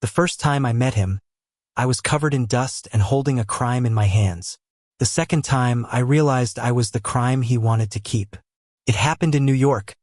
The first time I met him, I was covered in dust and holding a crime in my hands. The second time, I realized I was the crime he wanted to keep. It happened in New York,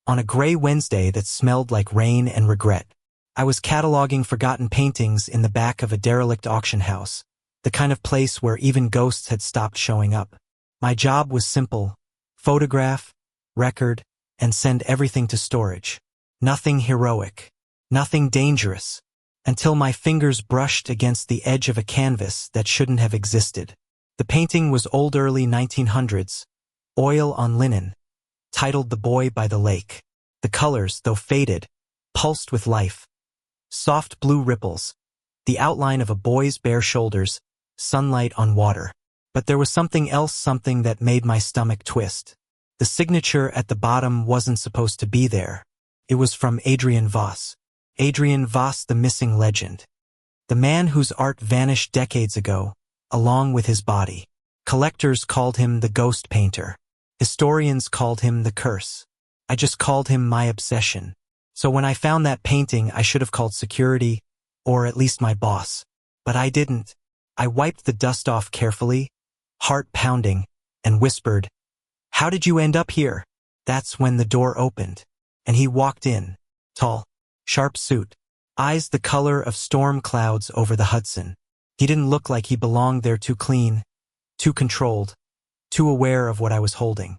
on a gray Wednesday that smelled like rain and regret. I was cataloging forgotten paintings in the back of a derelict auction house, the kind of place where even ghosts had stopped showing up. My job was simple: photograph, record, and send everything to storage. Nothing heroic, nothing dangerous, until my fingers brushed against the edge of a canvas that shouldn't have existed. The painting was old early 1900s, oil on linen, titled The Boy by the Lake. The colors, though faded, pulsed with life. Soft blue ripples, the outline of a boy's bare shoulders, sunlight on water. But there was something else, something that made my stomach twist. The signature at the bottom wasn't supposed to be there. It was from Adrian Voss. Adrian Voss, the missing legend. The man whose art vanished decades ago, along with his body. Collectors called him the ghost painter. Historians called him the curse. I just called him my obsession. So when I found that painting, I should have called security, or at least my boss. But I didn't. I wiped the dust off carefully, heart pounding, and whispered, "How did you end up here?" That's when the door opened, and he walked in. Tall, sharp suit, eyes the color of storm clouds over the Hudson. He didn't look like he belonged there, too clean, too controlled, too aware of what I was holding.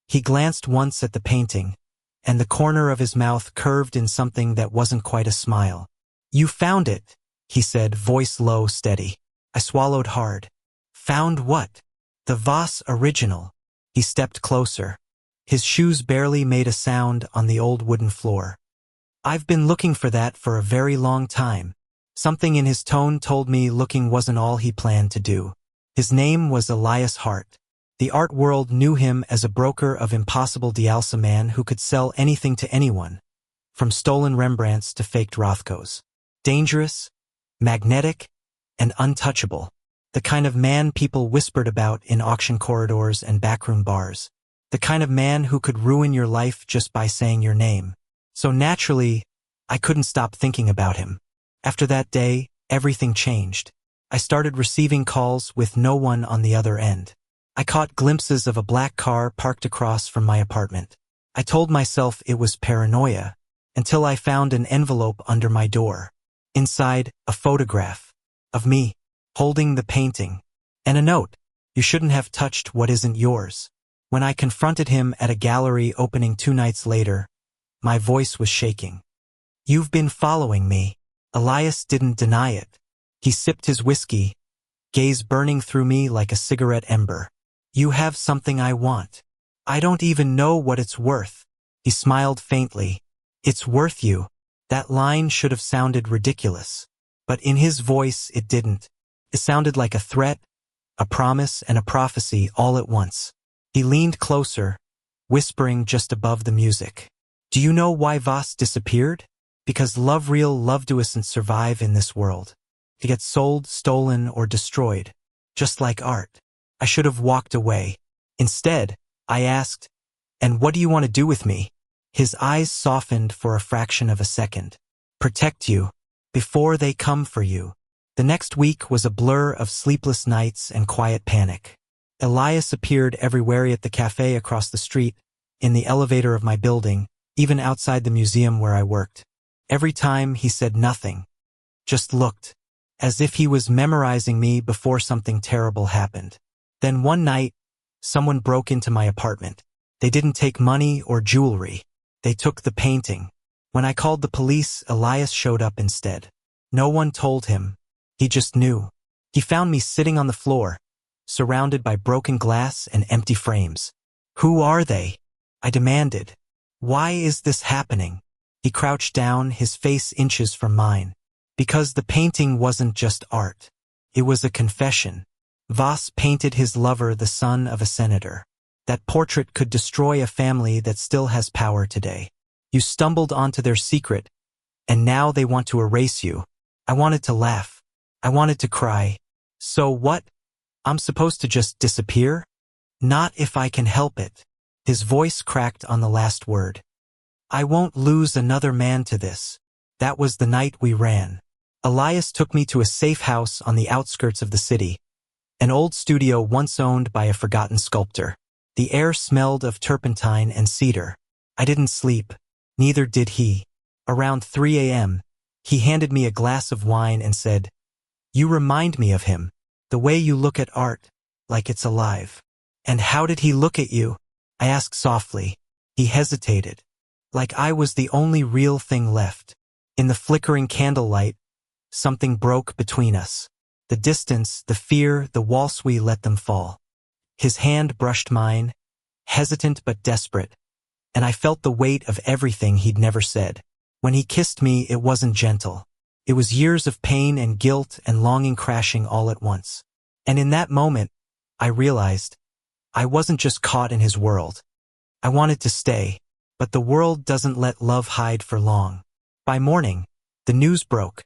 He glanced once at the painting, and the corner of his mouth curved in something that wasn't quite a smile. "You found it," he said, voice low, steady. I swallowed hard. Found what? The Voss original. He stepped closer. His shoes barely made a sound on the old wooden floor. "I've been looking for that for a very long time." Something in his tone told me looking wasn't all he planned to do. His name was Elias Hart. The art world knew him as a broker of impossible deals, a man who could sell anything to anyone, from stolen Rembrandts to faked Rothkos. Dangerous, magnetic, and untouchable. The kind of man people whispered about in auction corridors and backroom bars. The kind of man who could ruin your life just by saying your name. So naturally, I couldn't stop thinking about him. After that day, everything changed. I started receiving calls with no one on the other end. I caught glimpses of a black car parked across from my apartment. I told myself it was paranoia, until I found an envelope under my door. Inside, a photograph of me, holding the painting, and a note: "You shouldn't have touched what isn't yours." When I confronted him at a gallery opening 2 nights later, my voice was shaking. "You've been following me." Elias didn't deny it. He sipped his whiskey, gaze burning through me like a cigarette ember. "You have something I want. I don't even know what it's worth." He smiled faintly. "It's worth you." That line should have sounded ridiculous, but in his voice it didn't. It sounded like a threat, a promise, and a prophecy all at once. He leaned closer, whispering just above the music. "Do you know why Voss disappeared? Because real love doesn't survive in this world. It gets sold, stolen, or destroyed, just like art." I should have walked away. Instead, I asked, "And what do you want to do with me?" His eyes softened for a fraction of a second. "Protect you, before they come for you." The next week was a blur of sleepless nights and quiet panic. Elias appeared everywhere: at the cafe across the street, in the elevator of my building, even outside the museum where I worked. Every time he said nothing, just looked, as if he was memorizing me before something terrible happened. Then one night, someone broke into my apartment. They didn't take money or jewelry. They took the painting. When I called the police, Elias showed up instead. No one told him. He just knew. He found me sitting on the floor, surrounded by broken glass and empty frames. "Who are they?" I demanded. "Why is this happening?" He crouched down, his face inches from mine. Because the painting wasn't just art. It was a confession. Voss painted his lover the son of a senator. That portrait could destroy a family that still has power today. You stumbled onto their secret, and now they want to erase you. I wanted to laugh. I wanted to cry. "So what? I'm supposed to just disappear?" "Not if I can help it." His voice cracked on the last word. "I won't lose another man to this." That was the night we ran. Elias took me to a safe house on the outskirts of the city, an old studio once owned by a forgotten sculptor. The air smelled of turpentine and cedar. I didn't sleep. Neither did he. Around 3 a.m., he handed me a glass of wine and said, "You remind me of him. The way you look at art, like it's alive." "And how did he look at you?" I asked softly. He hesitated, like I was the only real thing left. In the flickering candlelight, something broke between us. The distance, the fear, the waltz, we let them fall. His hand brushed mine, hesitant but desperate, and I felt the weight of everything he'd never said. When he kissed me, it wasn't gentle. It was years of pain and guilt and longing crashing all at once. And in that moment, I realized I wasn't just caught in his world. I wanted to stay, but the world doesn't let love hide for long. By morning, the news broke.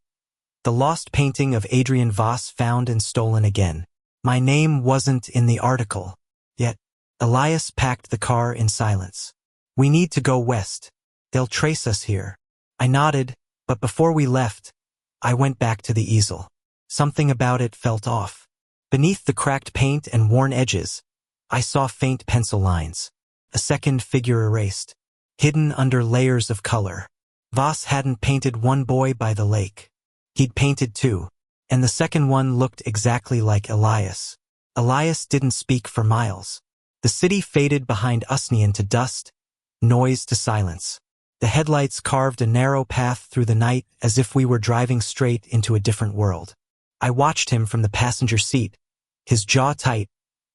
The lost painting of Adrian Voss found and stolen again. My name wasn't in the article. Yet, Elias packed the car in silence. "We need to go west. They'll trace us here." I nodded, but before we left, I went back to the easel. Something about it felt off. Beneath the cracked paint and worn edges, I saw faint pencil lines. A second figure erased, hidden under layers of color. Voss hadn't painted one boy by the lake. He'd painted two, and the second one looked exactly like Elias. Elias didn't speak for miles. The city faded behind Usnian to dust, noise to silence. The headlights carved a narrow path through the night as if we were driving straight into a different world. I watched him from the passenger seat, his jaw tight,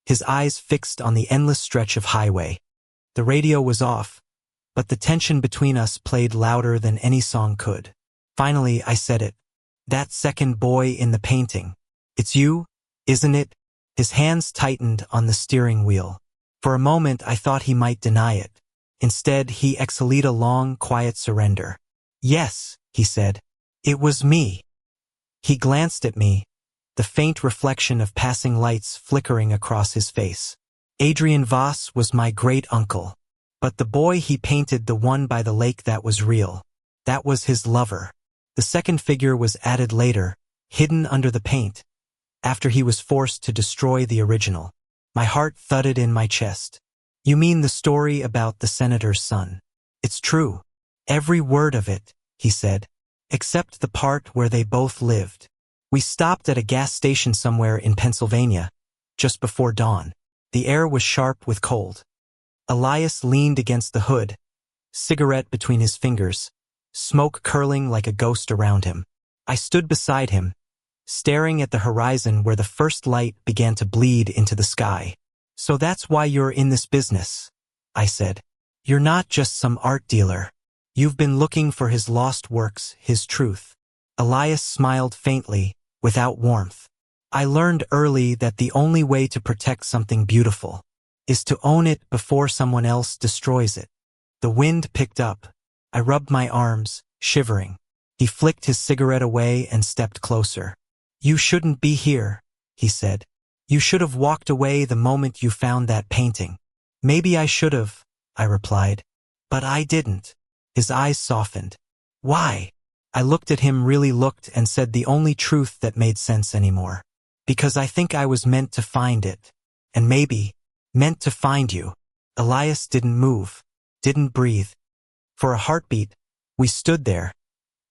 his eyes fixed on the endless stretch of highway. The radio was off, but the tension between us played louder than any song could. Finally, I said it. "That second boy in the painting. It's you, isn't it?" His hands tightened on the steering wheel. For a moment, I thought he might deny it. Instead, he exhaled a long, quiet surrender. "Yes," he said. "It was me." He glanced at me, the faint reflection of passing lights flickering across his face. Adrian Voss was my great-uncle. But the boy he painted, the one by the lake, that was real. That was his lover. The second figure was added later, hidden under the paint, after he was forced to destroy the original. My heart thudded in my chest. "You mean the story about the senator's son?" "It's true. Every word of it," he said, "except the part where they both lived." We stopped at a gas station somewhere in Pennsylvania, just before dawn. The air was sharp with cold. Elias leaned against the hood, cigarette between his fingers, smoke curling like a ghost around him. I stood beside him, staring at the horizon where the first light began to bleed into the sky. "So that's why you're in this business," I said. "You're not just some art dealer. You've been looking for his lost works, his truth." Elias smiled faintly, without warmth. "I learned early that the only way to protect something beautiful is to own it before someone else destroys it." The wind picked up. I rubbed my arms, shivering. He flicked his cigarette away and stepped closer. "You shouldn't be here," he said. "You should have walked away the moment you found that painting." "Maybe I should have," I replied. "But I didn't." His eyes softened. "Why?" I looked at him, really looked, and said the only truth that made sense anymore. "Because I think I was meant to find it. And maybe meant to find you." Elias didn't move, didn't breathe. For a heartbeat, we stood there,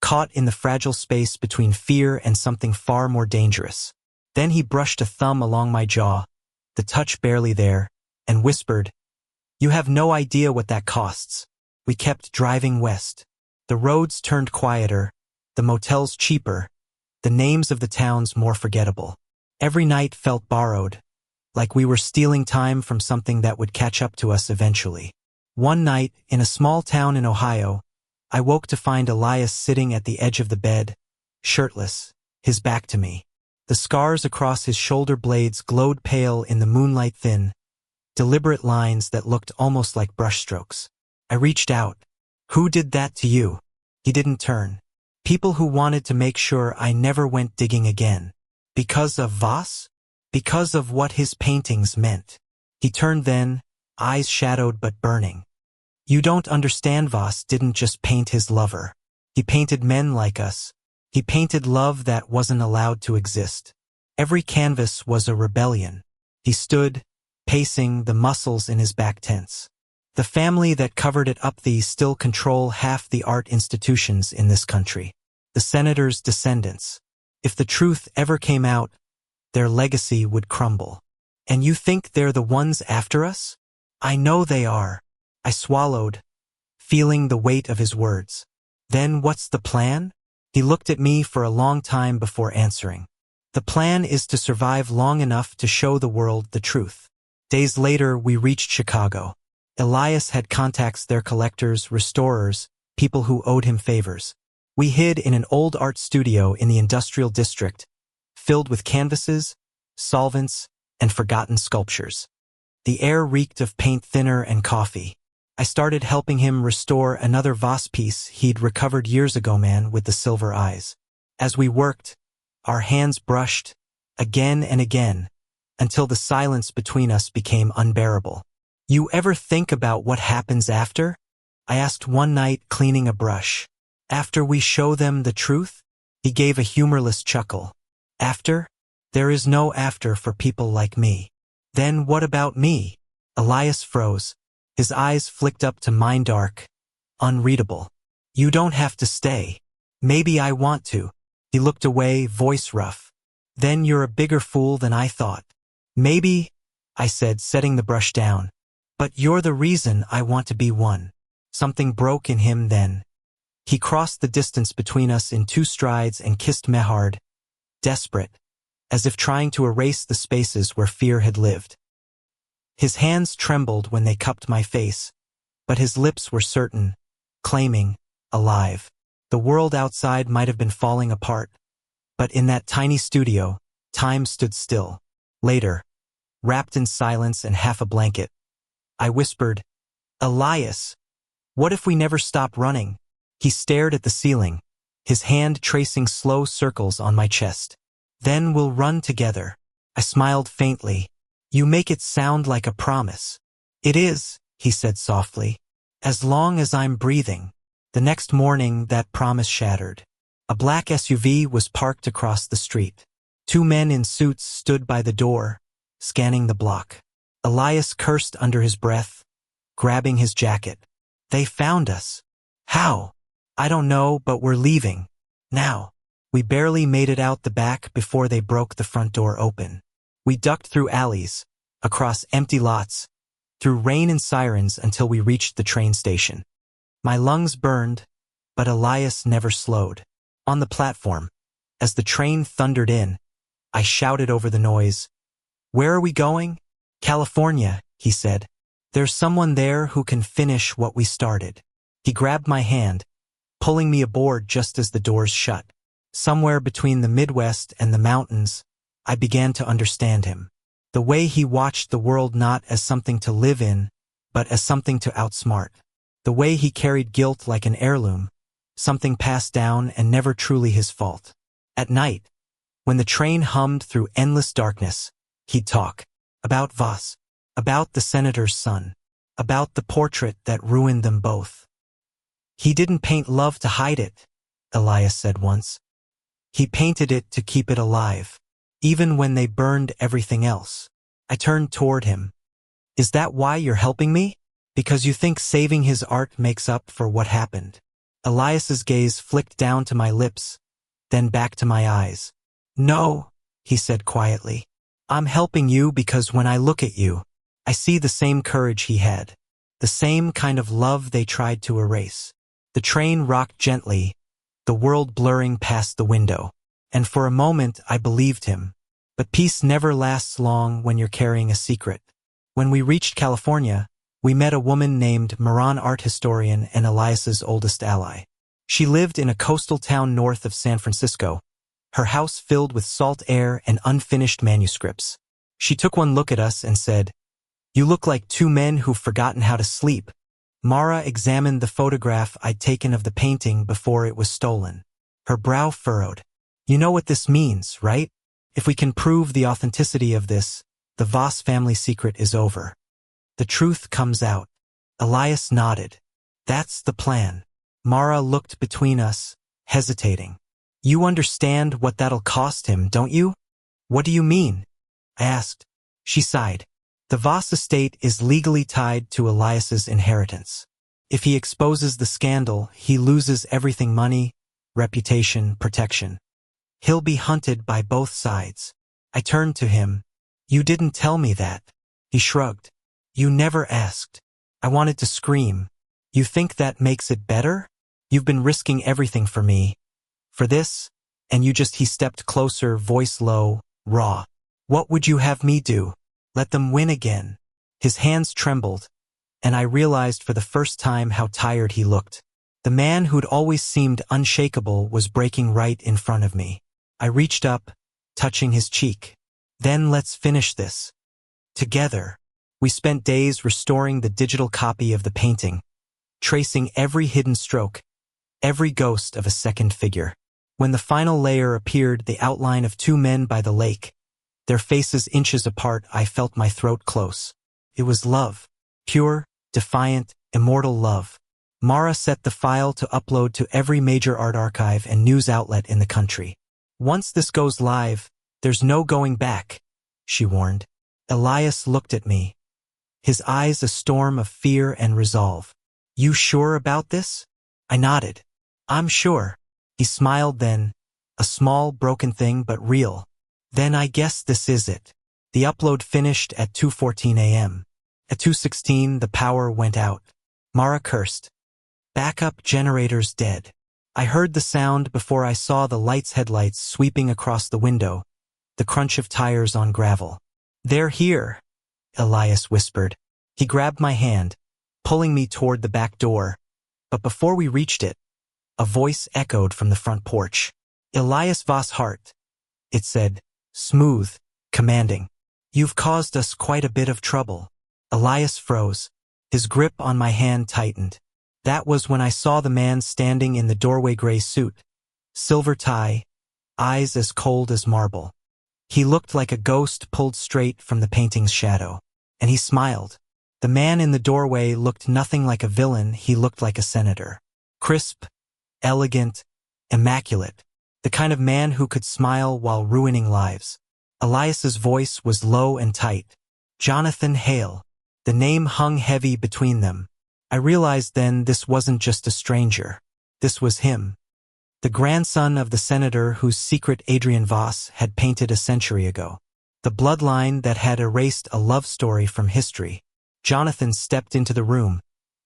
caught in the fragile space between fear and something far more dangerous. Then he brushed a thumb along my jaw, the touch barely there, and whispered, "You have no idea what that costs." We kept driving west. The roads turned quieter, the motels cheaper, the names of the towns more forgettable. Every night felt borrowed, like we were stealing time from something that would catch up to us eventually. One night, in a small town in Ohio, I woke to find Elias sitting at the edge of the bed, shirtless, his back to me. The scars across his shoulder blades glowed pale in the moonlight, thin, deliberate lines that looked almost like brushstrokes. I reached out. "Who did that to you?" He didn't turn. "People who wanted to make sure I never went digging again." "Because of Voss? Because of what his paintings meant?" He turned then, eyes shadowed but burning. "You don't understand. Voss didn't just paint his lover. He painted men like us. He painted love that wasn't allowed to exist. Every canvas was a rebellion. He stood, pacing, the muscles in his back tense. The family that covered it up, they still control half the art institutions in this country. The senator's descendants. If the truth ever came out, their legacy would crumble. And you think they're the ones after us? I know they are. I swallowed, feeling the weight of his words. Then what's the plan? He looked at me for a long time before answering. The plan is to survive long enough to show the world the truth. Days later, we reached Chicago. Elias had contacts there, collectors, restorers, people who owed him favors. We hid in an old art studio in the industrial district, filled with canvases, solvents, and forgotten sculptures. The air reeked of paint thinner and coffee. I started helping him restore another vase piece he'd recovered years ago, man with the silver eyes. As we worked, our hands brushed, again and again, until the silence between us became unbearable. You ever think about what happens after? I asked one night, cleaning a brush. After we show them the truth? He gave a humorless chuckle. After? There is no after for people like me. Then what about me? Elias froze. His eyes flicked up to mine, dark, unreadable. You don't have to stay. Maybe I want to. He looked away, voice rough. Then you're a bigger fool than I thought. Maybe, I said, setting the brush down. But you're the reason I want to be one. Something broke in him then. He crossed the distance between us in 2 strides and kissed me hard, desperate, as if trying to erase the spaces where fear had lived. His hands trembled when they cupped my face, but his lips were certain, claiming, alive. The world outside might have been falling apart, but in that tiny studio, time stood still. Later, wrapped in silence and half a blanket, I whispered, Elias, what if we never stop running? He stared at the ceiling, his hand tracing slow circles on my chest. Then we'll run together. I smiled faintly. You make it sound like a promise. It is, he said softly. As long as I'm breathing. The next morning, that promise shattered. A black SUV was parked across the street. 2 men in suits stood by the door, scanning the block. Elias cursed under his breath, grabbing his jacket. They found us. How? I don't know, but we're leaving. Now. We barely made it out the back before they broke the front door open. We ducked through alleys, across empty lots, through rain and sirens until we reached the train station. My lungs burned, but Elias never slowed. On the platform, as the train thundered in, I shouted over the noise, Where are we going? California, he said. There's someone there who can finish what we started. He grabbed my hand, pulling me aboard just as the doors shut. Somewhere between the Midwest and the mountains, I began to understand him. The way he watched the world not as something to live in, but as something to outsmart. The way he carried guilt like an heirloom, something passed down and never truly his fault. At night, when the train hummed through endless darkness, he'd talk about Voss, about the senator's son, about the portrait that ruined them both. He didn't paint love to hide it, Elias said once. He painted it to keep it alive, even when they burned everything else. I turned toward him. Is that why you're helping me? Because you think saving his art makes up for what happened? Elias's gaze flicked down to my lips, then back to my eyes. No, he said quietly. I'm helping you because when I look at you, I see the same courage he had, the same kind of love they tried to erase. The train rocked gently, the world blurring past the window. And for a moment I believed him. But peace never lasts long when you're carrying a secret. When we reached California, we met a woman named Moran, art historian and Elias's oldest ally. She lived in a coastal town north of San Francisco, her house filled with salt air and unfinished manuscripts. She took one look at us and said, You look like 2 men who've forgotten how to sleep. Mara examined the photograph I'd taken of the painting before it was stolen. Her brow furrowed. You know what this means, right? If we can prove the authenticity of this, the Voss family secret is over. The truth comes out. Elias nodded. That's the plan. Mara looked between us, hesitating. You understand what that'll cost him, don't you? What do you mean? I asked. She sighed. The Voss estate is legally tied to Elias's inheritance. If he exposes the scandal, he loses everything: money, reputation, protection. He'll be hunted by both sides. I turned to him. You didn't tell me that. He shrugged. You never asked. I wanted to scream. You think that makes it better? You've been risking everything for me. For this? And you just— He stepped closer, voice low, raw. What would you have me do? Let them win again? His hands trembled, and I realized for the first time how tired he looked. The man who'd always seemed unshakable was breaking right in front of me. I reached up, touching his cheek. Then let's finish this. Together. We spent days restoring the digital copy of the painting, tracing every hidden stroke, every ghost of a second figure. When the final layer appeared, the outline of two men by the lake, their faces inches apart, I felt my throat close. It was love. Pure, defiant, immortal love. Mara set the file to upload to every major art archive and news outlet in the country. Once this goes live, there's no going back, she warned. Elias looked at me, his eyes a storm of fear and resolve. You sure about this? I nodded. I'm sure. He smiled then, a small, broken thing but real. Then I guess this is it. The upload finished at 2:14 a.m. At 2:16 the power went out. Mara cursed. Backup generator's dead. I heard the sound before I saw the headlights sweeping across the window, the crunch of tires on gravel. They're here, Elias whispered. He grabbed my hand, pulling me toward the back door. But before we reached it, a voice echoed from the front porch. Elias Voss Hart, it said, smooth, commanding. You've caused us quite a bit of trouble. Elias froze. His grip on my hand tightened. That was when I saw the man standing in the doorway, gray suit, silver tie, eyes as cold as marble. He looked like a ghost pulled straight from the painting's shadow. And he smiled. The man in the doorway looked nothing like a villain, he looked like a senator. Crisp, elegant, immaculate. The kind of man who could smile while ruining lives. Elias's voice was low and tight. Jonathan Hale. The name hung heavy between them. I realized then this wasn't just a stranger. This was him. The grandson of the senator whose secret Adrian Voss had painted a century ago. The bloodline that had erased a love story from history. Jonathan stepped into the room,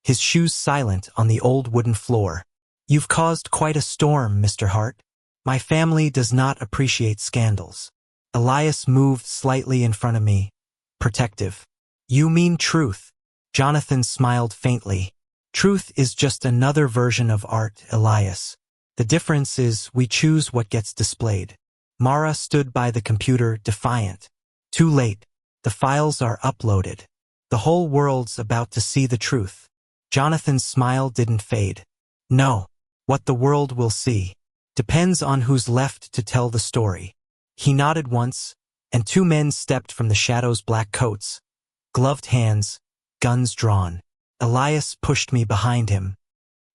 his shoes silent on the old wooden floor. You've caused quite a storm, Mr. Hart. My family does not appreciate scandals. Elias moved slightly in front of me, protective. You mean truth? Jonathan smiled faintly. Truth is just another version of art, Elias. The difference is we choose what gets displayed. Mara stood by the computer, defiant. Too late. The files are uploaded. The whole world's about to see the truth. Jonathan's smile didn't fade. No. What the world will see depends on who's left to tell the story. He nodded once, and two men stepped from the shadows, black coats, gloved hands, guns drawn. Elias pushed me behind him.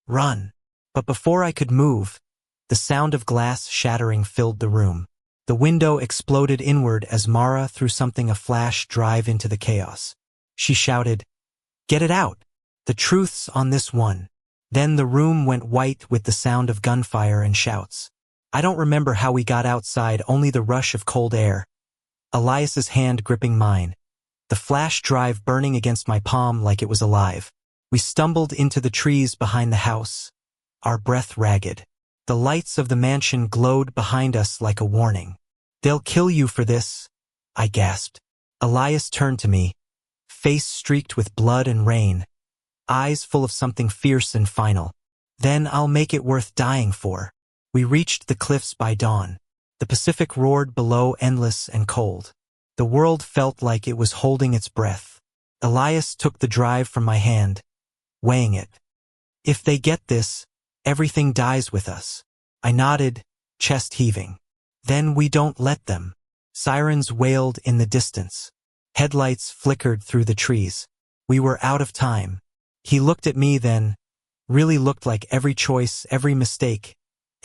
Run. But before I could move, the sound of glass shattering filled the room. The window exploded inward as Mara threw something, a flash drive into the chaos. She shouted, Get it out! The truth's on this one. Then the room went white with the sound of gunfire and shouts. I don't remember how we got outside, only the rush of cold air. Elias's hand gripping mine. The flash drive burning against my palm like it was alive. We stumbled into the trees behind the house, our breath ragged. The lights of the mansion glowed behind us like a warning. They'll kill you for this, I gasped. Elias turned to me, face streaked with blood and rain, eyes full of something fierce and final. Then I'll make it worth dying for. We reached the cliffs by dawn. The Pacific roared below, endless and cold. The world felt like it was holding its breath. Elias took the drive from my hand, weighing it. If they get this, everything dies with us. I nodded, chest heaving. Then we don't let them. Sirens wailed in the distance. Headlights flickered through the trees. We were out of time. He looked at me then, really looked like every choice, every mistake,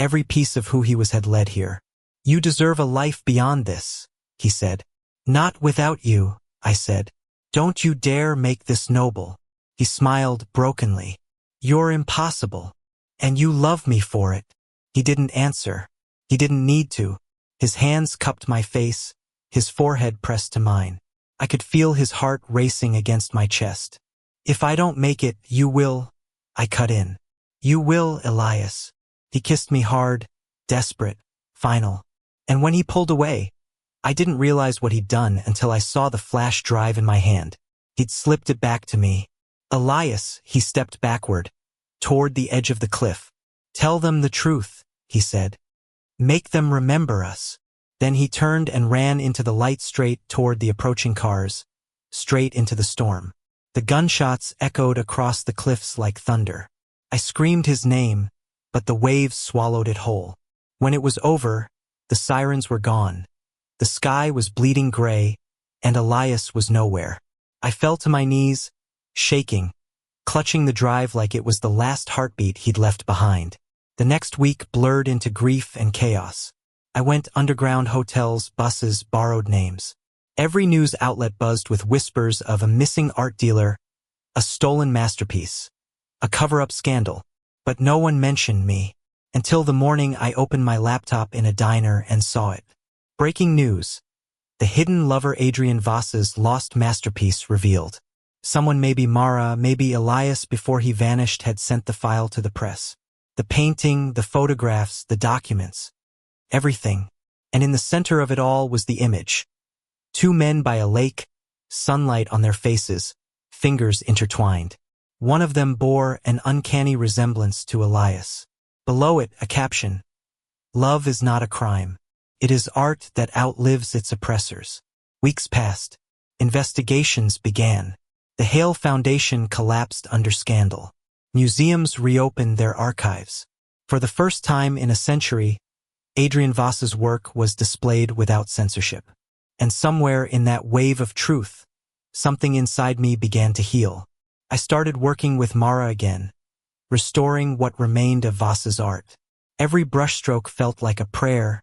every piece of who he was had led here. You deserve a life beyond this, he said. Not without you, I said. Don't you dare make this noble. He smiled brokenly. You're impossible. And you love me for it. He didn't answer. He didn't need to. His hands cupped my face, his forehead pressed to mine. I could feel his heart racing against my chest. If I don't make it, you will, I cut in. You will, Elias. He kissed me hard, desperate, final. And when he pulled away, I didn't realize what he'd done until I saw the flash drive in my hand. He'd slipped it back to me. Elias, he stepped backward, toward the edge of the cliff. Tell them the truth, he said. Make them remember us. Then he turned and ran into the light straight toward the approaching cars, straight into the storm. The gunshots echoed across the cliffs like thunder. I screamed his name, but the waves swallowed it whole. When it was over, the sirens were gone. The sky was bleeding gray, and Elias was nowhere. I fell to my knees, shaking, clutching the drive like it was the last heartbeat he'd left behind. The next week blurred into grief and chaos. I went underground hotels, buses, borrowed names. Every news outlet buzzed with whispers of a missing art dealer, a stolen masterpiece, a cover-up scandal. But no one mentioned me, until the morning I opened my laptop in a diner and saw it. Breaking news. The hidden lover Adrian Voss's lost masterpiece revealed. Someone, maybe Mara, maybe Elias before he vanished, had sent the file to the press. The painting, the photographs, the documents. Everything. And in the center of it all was the image. Two men by a lake, sunlight on their faces, fingers intertwined. One of them bore an uncanny resemblance to Elias. Below it, a caption. Love is not a crime. It is art that outlives its oppressors. Weeks passed. Investigations began. The Hale Foundation collapsed under scandal. Museums reopened their archives. For the first time in a century, Adrian Voss's work was displayed without censorship. And somewhere in that wave of truth, something inside me began to heal. I started working with Mara again, restoring what remained of Voss's art. Every brushstroke felt like a prayer,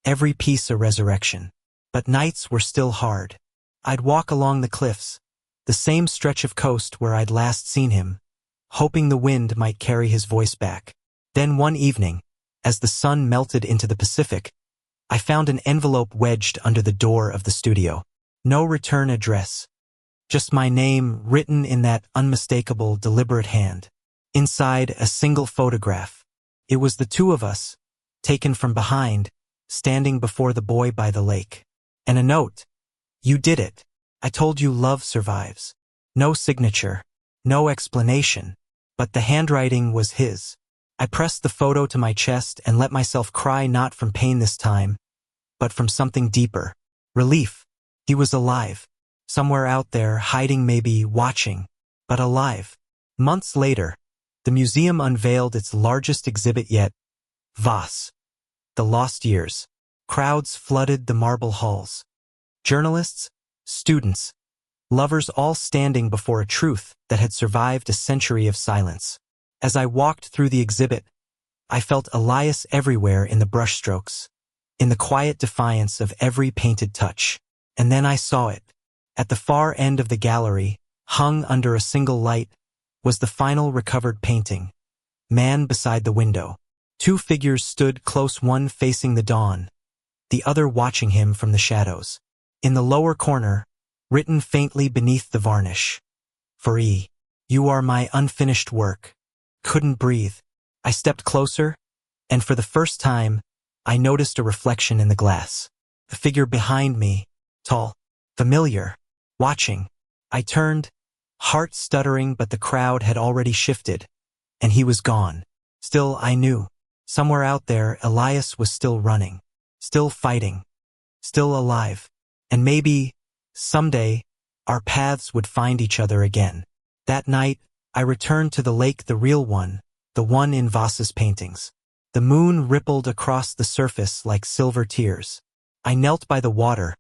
every piece a resurrection. But nights were still hard. I'd walk along the cliffs, the same stretch of coast where I'd last seen him, hoping the wind might carry his voice back. Then one evening, as the sun melted into the Pacific, I found an envelope wedged under the door of the studio. No return address. Just my name written in that unmistakable, deliberate hand. Inside, a single photograph. It was the two of us, taken from behind, standing before the boy by the lake. And a note. You did it. I told you love survives. No signature. No explanation. But the handwriting was his. I pressed the photo to my chest and let myself cry, not from pain this time, but from something deeper. Relief. He was alive. Somewhere out there, hiding, maybe watching, but alive. Months later, the museum unveiled its largest exhibit yet, Voss, The Lost Years. Crowds flooded the marble halls. Journalists, students, lovers, all standing before a truth that had survived a century of silence. As I walked through the exhibit, I felt Elias everywhere in the brushstrokes, in the quiet defiance of every painted touch. And then I saw it. At the far end of the gallery, hung under a single light, was the final recovered painting. Man beside the window. Two figures stood close, one facing the dawn, the other watching him from the shadows. In the lower corner, written faintly beneath the varnish, For E. You are my unfinished work. Couldn't breathe. I stepped closer, and for the first time, I noticed a reflection in the glass. The figure behind me, tall, familiar, watching. I turned, heart stuttering, but the crowd had already shifted, and he was gone. Still, I knew. Somewhere out there, Elias was still running, still fighting, still alive. And maybe, someday, our paths would find each other again. That night, I returned to the lake, the real one, the one in Voss's paintings. The moon rippled across the surface like silver tears. I knelt by the water,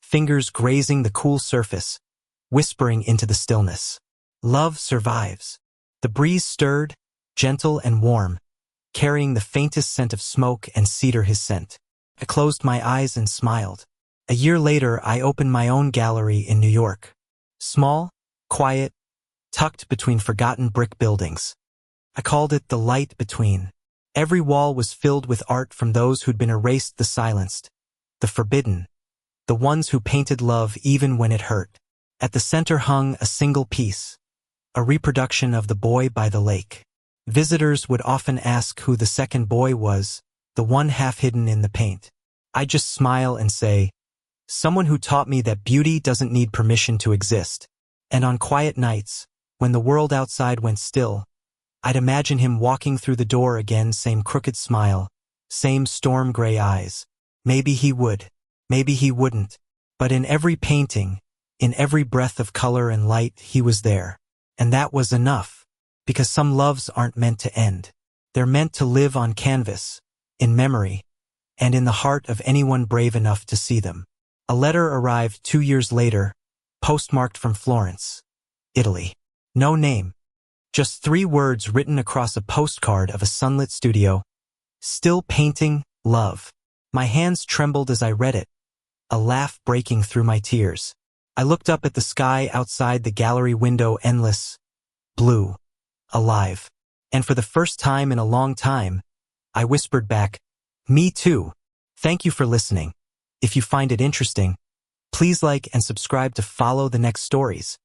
fingers grazing the cool surface, whispering into the stillness. Love survives. The breeze stirred, gentle and warm, carrying the faintest scent of smoke and cedar his scent. I closed my eyes and smiled. A year later, I opened my own gallery in New York. Small, quiet, tucked between forgotten brick buildings. I called it the light between. Every wall was filled with art from those who'd been erased, the silenced, the forbidden, the ones who painted love even when it hurt. At the center hung a single piece, a reproduction of the boy by the lake. Visitors would often ask who the second boy was, the one half hidden in the paint. I'd just smile and say, someone who taught me that beauty doesn't need permission to exist. And on quiet nights, when the world outside went still, I'd imagine him walking through the door again, same crooked smile, same storm-gray eyes. Maybe he would, maybe he wouldn't, but in every painting, in every breath of color and light, he was there. And that was enough, because some loves aren't meant to end. They're meant to live on canvas, in memory, and in the heart of anyone brave enough to see them. A letter arrived 2 years later, postmarked from Florence, Italy. No name. Just 3 words written across a postcard of a sunlit studio. Still painting, love. My hands trembled as I read it, a laugh breaking through my tears. I looked up at the sky outside the gallery window, endless, blue, alive. And for the first time in a long time, I whispered back, me too. Thank you for listening. If you find it interesting, please like and subscribe to follow the next stories.